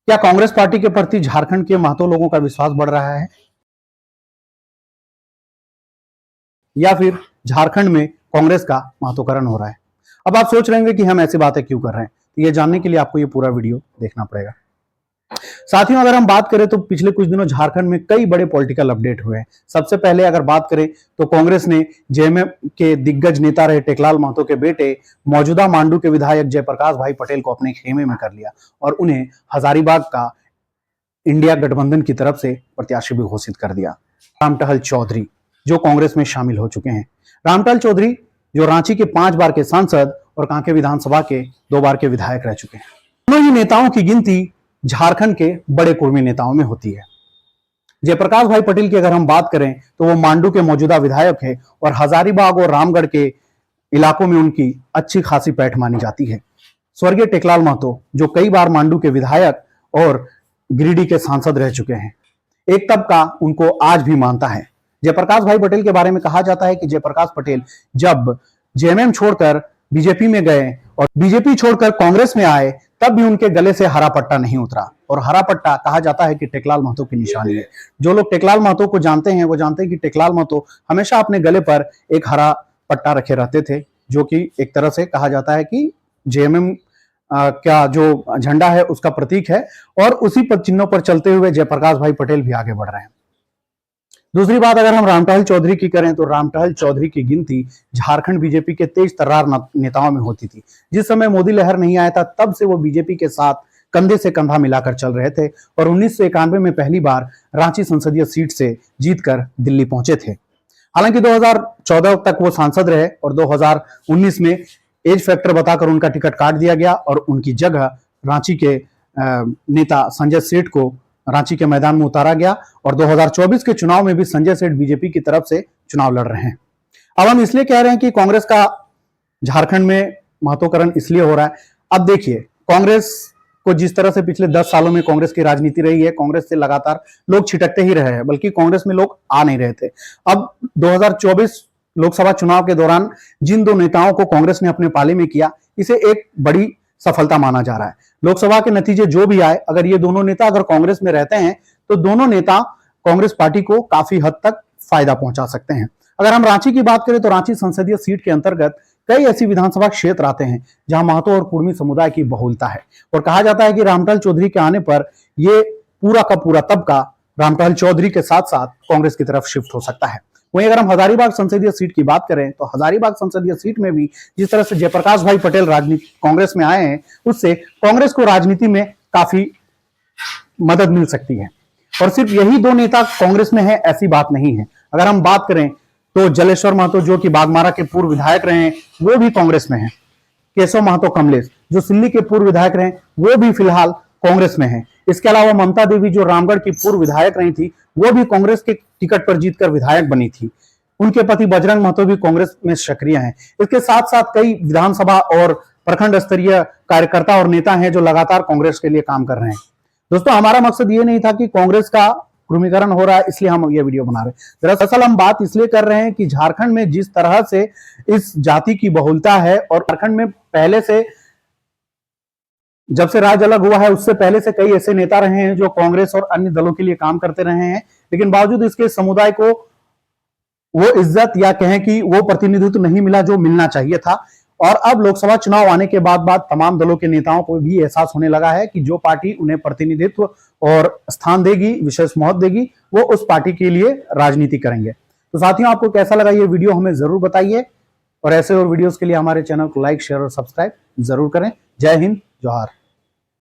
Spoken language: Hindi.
क्या कांग्रेस पार्टी के प्रति झारखंड के महतो लोगों का विश्वास बढ़ रहा है, या फिर झारखंड में कांग्रेस का महत्वकरण हो रहा है? अब आप सोच रहे होंगे कि हम ऐसी बातें क्यों कर रहे हैं, तो ये जानने के लिए आपको ये पूरा वीडियो देखना पड़ेगा। साथियों, अगर हम बात करें तो पिछले कुछ दिनों झारखंड में कई बड़े पॉलिटिकल अपडेट हुए हैं। सबसे पहले अगर बात करें तो कांग्रेस ने जेएमएम के दिग्गज नेता रहे टेकलाल महतो के बेटे मौजूदा मांडू के विधायक जयप्रकाश भाई पटेल को अपने खेमे में कर लिया और उन्हें हजारीबाग का इंडिया गठबंधन की तरफ से प्रत्याशी भी घोषित कर दिया। रामटहल चौधरी जो कांग्रेस में शामिल हो चुके हैं। रामटहल चौधरी जो रांची के 5 बार के सांसद और कांके विधानसभा के 2 बार के विधायक रह चुके हैं। दोनों ही नेताओं की गिनती झारखंड के बड़े कुर्मी नेताओं में होती है। जयप्रकाश भाई पटेल की अगर हम बात करें तो वो मांडू के मौजूदा विधायक है और हजारीबाग और रामगढ़ के इलाकों में उनकी अच्छी खासी पैठ मानी जाती है। स्वर्गीय टेकलाल महतो जो कई बार मांडू के विधायक और गिरिडीह के सांसद रह चुके हैं, एक तबका उनको आज भी मानता है। जयप्रकाश भाई पटेल के बारे में कहा जाता है कि जयप्रकाश पटेल जब जेएमएम छोड़कर बीजेपी में गए और बीजेपी छोड़कर कांग्रेस में आए तब भी उनके गले से हरा पट्टा नहीं उतरा, और हरा पट्टा कहा जाता है कि टेकलाल महतो की निशानी है। जो लोग टेकलाल महतो को जानते हैं वो जानते हैं कि टेकलाल महतो हमेशा अपने गले पर एक हरा पट्टा रखे रहते थे, जो कि एक तरह से कहा जाता है कि जेएमएम क्या जो झंडा है उसका प्रतीक है, और उसी पद चिन्हों पर चलते हुए जयप्रकाश भाई पटेल भी आगे बढ़ रहे हैं। दूसरी बात अगर हम रामटहल चौधरी की करें तो रामटहल चौधरी की गिनती झारखंड बीजेपी के तेज तर्रार नेताओं में होती थी। जिस समय मोदी लहर नहीं आया था तब से वो बीजेपी के साथ कंधे से कंधा मिलाकर चल रहे थे और 1991 में पहली बार रांची संसदीय सीट से जीतकर दिल्ली पहुंचे थे। हालांकि 2014 तक वो सांसद रहे और 2019 में एज फैक्टर बताकर उनका टिकट काट दिया गया और उनकी जगह रांची के नेता संजय सेठ को रांची के मैदान में उतारा गया और 2024 के चुनाव में भी संजय सेठ बीजेपी की तरफ से चुनाव लड़ रहे हैं। अब हम इसलिए कह रहे हैं कि कांग्रेस का झारखंड में महत्वकरण इसलिए हो रहा है। अब देखिए, कांग्रेस को जिस तरह से पिछले 10 सालों में कांग्रेस की राजनीति रही है, कांग्रेस से लगातार लोग छिटकते ही रहे हैं, बल्कि कांग्रेस में लोग आ नहीं रहे थे। अब 2024 लोकसभा चुनाव के दौरान जिन 2 नेताओं को कांग्रेस ने अपने पाले में किया, इसे एक बड़ी सफलता माना जा रहा है। लोकसभा के नतीजे जो भी आए, अगर ये दोनों नेता अगर कांग्रेस में रहते हैं तो दोनों नेता कांग्रेस पार्टी को काफी हद तक फायदा पहुंचा सकते हैं। अगर हम रांची की बात करें तो रांची संसदीय सीट के अंतर्गत कई ऐसी विधानसभा क्षेत्र आते हैं जहां महतो और कुर्मी समुदाय की बहुलता है, और कहा जाता है कि रामटहल चौधरी के आने पर ये पूरा का पूरा तबका रामटहल चौधरी के साथ साथ कांग्रेस की तरफ शिफ्ट हो सकता है। वहीं अगर हम हजारीबाग संसदीय सीट की बात करें तो हजारीबाग संसदीय सीट में भी जिस तरह से जयप्रकाश भाई पटेल राजनीति कांग्रेस में आए हैं, उससे कांग्रेस को राजनीति में काफी मदद मिल सकती है। और सिर्फ यही 2 नेता कांग्रेस में है ऐसी बात नहीं है। अगर हम बात करें तो जलेश्वर महतो जो कि बागमारा के पूर्व विधायक रहे हैं वो भी कांग्रेस में है। केशव महतो कमलेश जो सिल्ली के पूर्व विधायक रहे वो भी फिलहाल कांग्रेस में है। इसके अलावा ममता देवी जो रामगढ़ की पूर्व विधायक रही थी वो भी कांग्रेस के टिकट पर जीतकर विधायक बनी थी। उनके पति बजरंग महतो भी कांग्रेस में सक्रिय हैं। इसके साथ साथ कई विधानसभा और प्रखंड स्तरीय कार्यकर्ता और नेता हैं जो लगातार कांग्रेस के लिए काम कर रहे हैं। दोस्तों, हमारा मकसद ये नहीं था कि कांग्रेस का कुर्मीकरण हो रहा है इसलिए हम ये वीडियो बना रहे हैं। दरअसल हम बात इसलिए कर रहे हैं कि झारखंड में जिस तरह से इस जाति की बहुलता है, और झारखंड में पहले से जब से राज्य अलग हुआ है उससे पहले से कई ऐसे नेता रहे हैं जो कांग्रेस और अन्य दलों के लिए काम करते रहे हैं, लेकिन बावजूद इसके समुदाय को वो इज्जत या कहें कि वो प्रतिनिधित्व नहीं मिला जो मिलना चाहिए था। और अब लोकसभा चुनाव आने के बाद तमाम दलों के नेताओं को भी एहसास होने लगा है कि जो पार्टी उन्हें प्रतिनिधित्व और स्थान देगी, विशेष महत्व देगी, वो उस पार्टी के लिए राजनीति करेंगे। तो साथियों, आपको कैसा लगा ये वीडियो हमें जरूर बताइए, और ऐसे और वीडियोस के लिए हमारे चैनल को लाइक, शेयर और सब्सक्राइब जरूर करें। जय हिंद, जोहार।